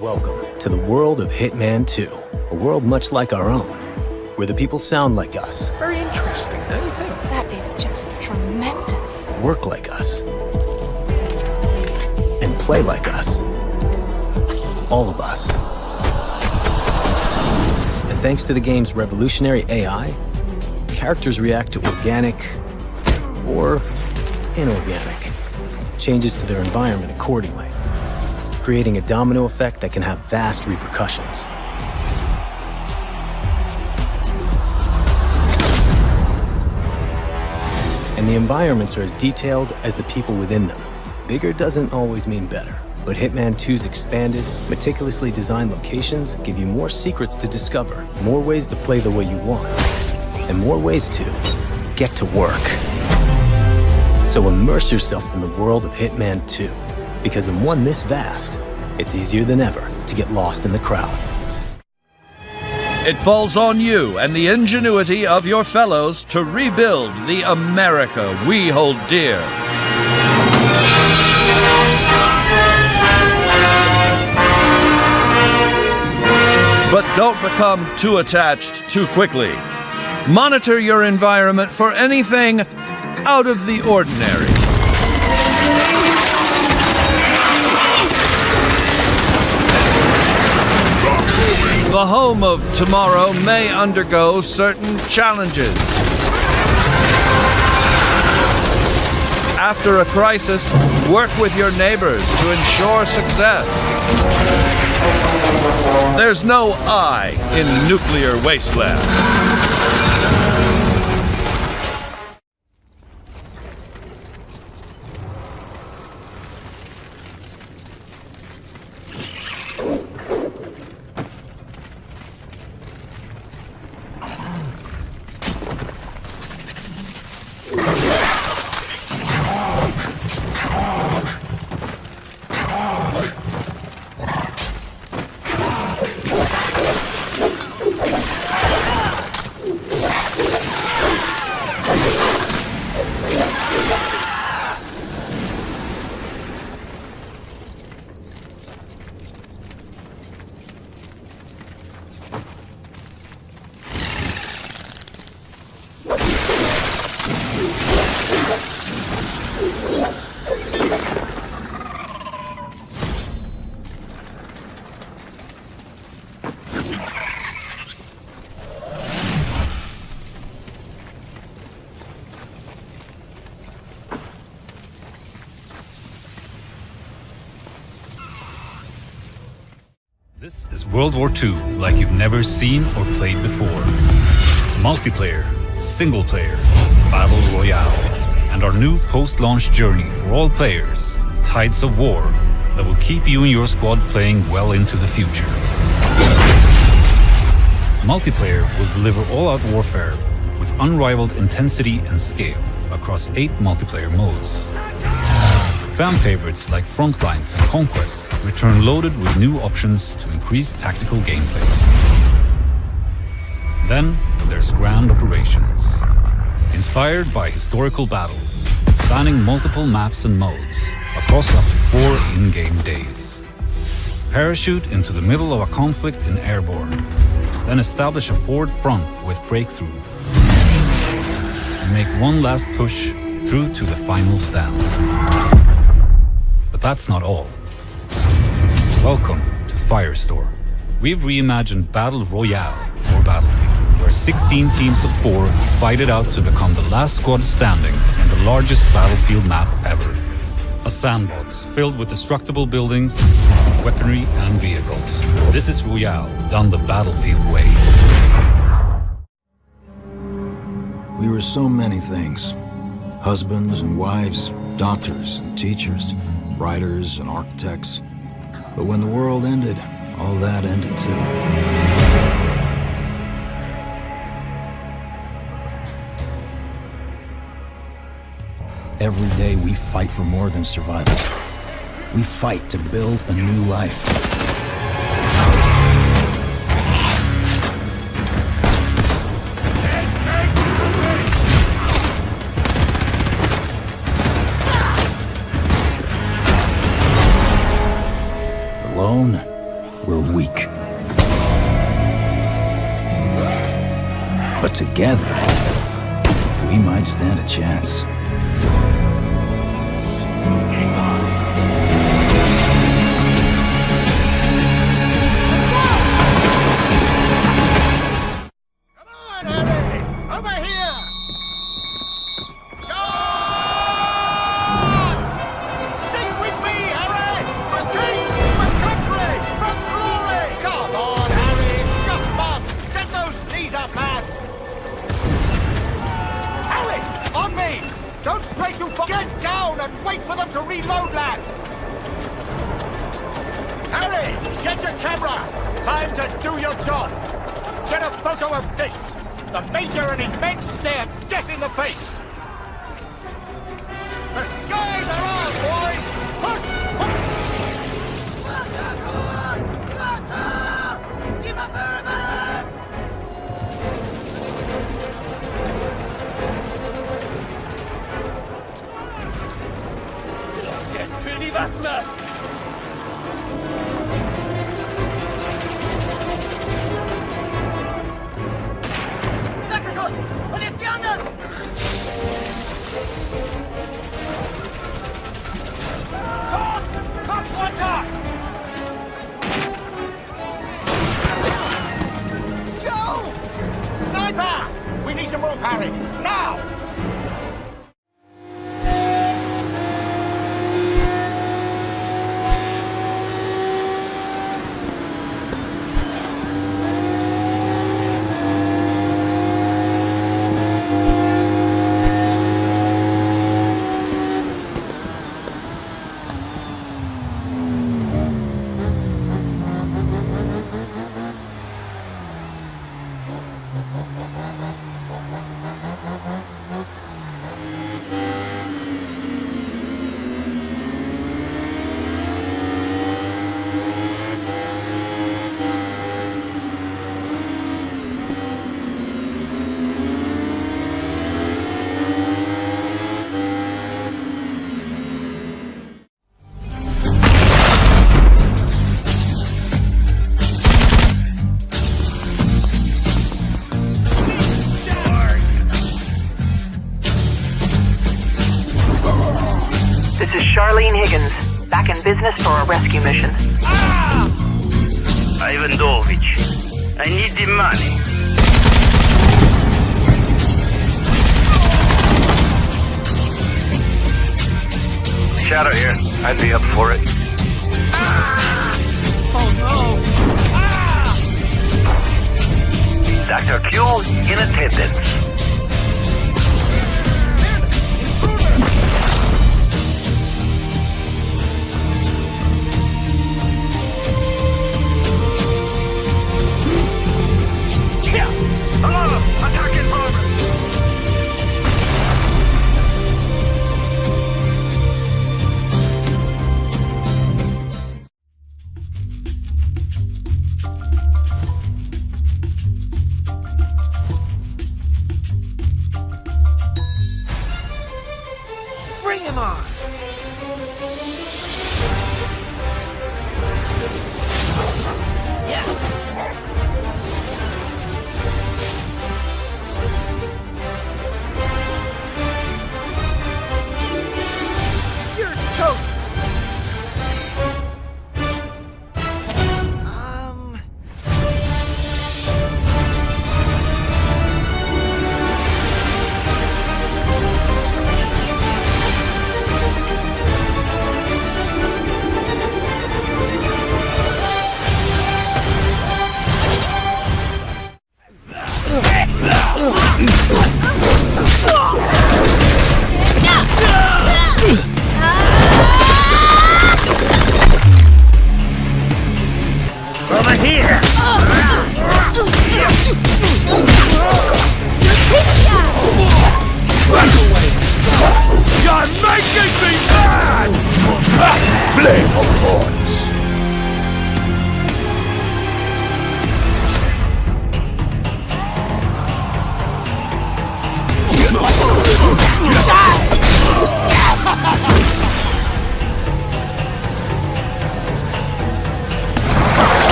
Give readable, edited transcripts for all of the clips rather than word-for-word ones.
Welcome to the world of Hitman 2, a world much like our own, where the people sound like us. Very interesting, don't you think? That is just tremendous. Work like us. And play like us. All of us. And thanks to the game's revolutionary AI, characters react to organic or inorganic changes to their environment accordingly, creating a domino effect that can have vast repercussions. And the environments are as detailed as the people within them. Bigger doesn't always mean better, but Hitman 2's expanded, meticulously designed locations give you more secrets to discover, more ways to play the way you want, and more ways to get to work. So immerse yourself in the world of Hitman 2, because in one this vast, it's easier than ever to get lost in the crowd. It falls on you and the ingenuity of your fellows to rebuild the America we hold dear. But don't become too attached too quickly. Monitor your environment for anything out of the ordinary. The home of tomorrow may undergo certain challenges. After a crisis, work with your neighbors to ensure success. There's no I in nuclear wasteland. This is World War II like you've never seen or played before. Multiplayer, single player, battle royale, and our new post-launch journey for all players, Tides of War, that will keep you and your squad playing well into the future. Multiplayer will deliver all-out warfare with unrivaled intensity and scale across 8 multiplayer modes. Fan favorites like Frontlines and Conquest return loaded with new options to increase tactical gameplay. Then there's Grand Operations. Inspired by historical battles, spanning multiple maps and modes across up to 4 in-game days. Parachute into the middle of a conflict in Airborne, then establish a forward front with Breakthrough, and make one last push through to the final stand. But that's not all. Welcome to Firestorm. We've reimagined Battle Royale for Battlefield, where 16 teams of 4 fight it out to become the last squad standing in the largest battlefield map ever. A sandbox filled with destructible buildings, weaponry and vehicles. This is Royale done the battlefield way. We were so many things. Husbands and wives, doctors and teachers, writers and architects. But when the world ended, all that ended too. Every day we fight for more than survival. We fight to build a new life. Alone we're weak. But together, we might stand a chance. Back in business for a rescue mission. Ivanovich, I need the money. Shadow here. I'd be up for it. Oh no! Dr. Q in attendance.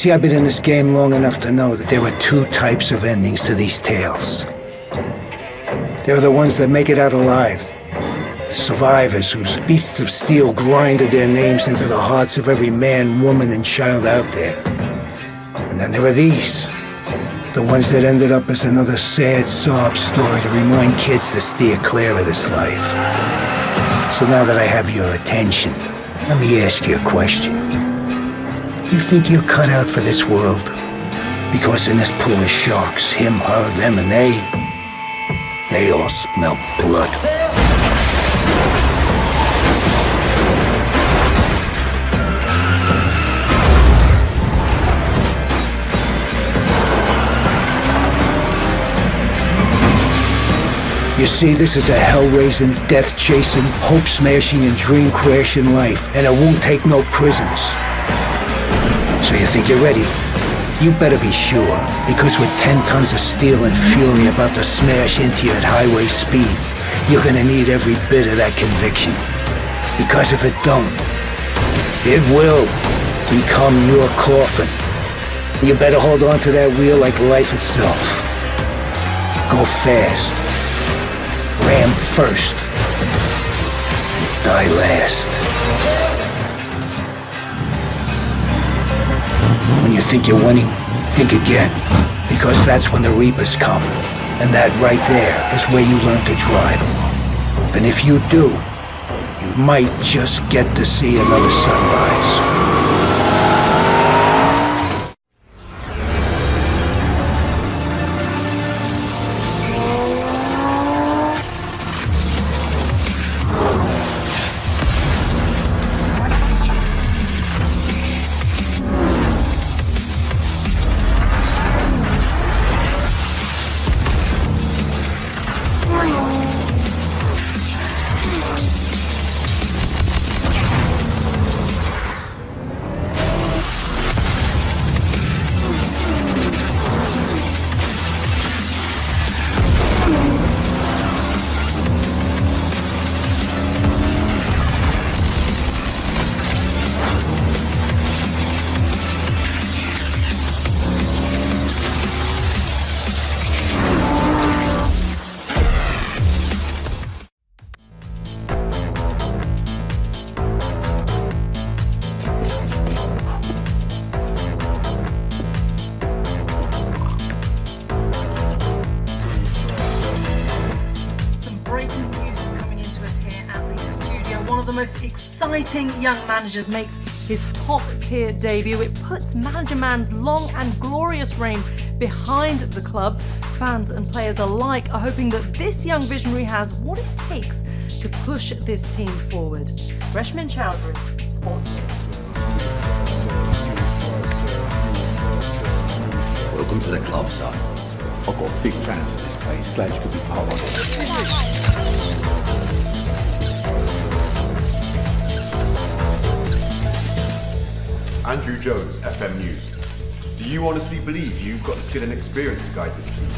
See, I've been in this game long enough to know that there are two types of endings to these tales. There are the ones that make it out alive. Survivors whose beasts of steel grinded their names into the hearts of every man, woman, and child out there. And then there are these. The ones that ended up as another sad sob story to remind kids to steer clear of this life. So now that I have your attention, let me ask you a question. You think you're cut out for this world? Because in this pool of sharks, him, her, them, and they all smell blood. You see, this is a hell-raising, death-chasing, hope-smashing, and dream-crashing life, and it won't take no prisoners. So you think you're ready? You better be sure, because with 10 tons of steel and fury about to smash into you at highway speeds, you're gonna need every bit of that conviction. Because if it don't, it will become your coffin. You better hold on to that wheel like life itself. Go fast. Ram first. Die last. When you think you're winning, think again. Because that's when the Reapers come. And that right there is where you learn to drive. And if you do, you might just get to see another sunrise. The most exciting young managers makes his top-tier debut. It puts Manager Man's long and glorious reign behind the club. Fans and players alike are hoping that this young visionary has what it takes to push this team forward. Reshmin Chowdhury, Sports News. Welcome to the club, son. I've got big plans for this place. Glad you could be part of it. Andrew Jones, FM News. Do you honestly believe you've got the skill and experience to guide this team?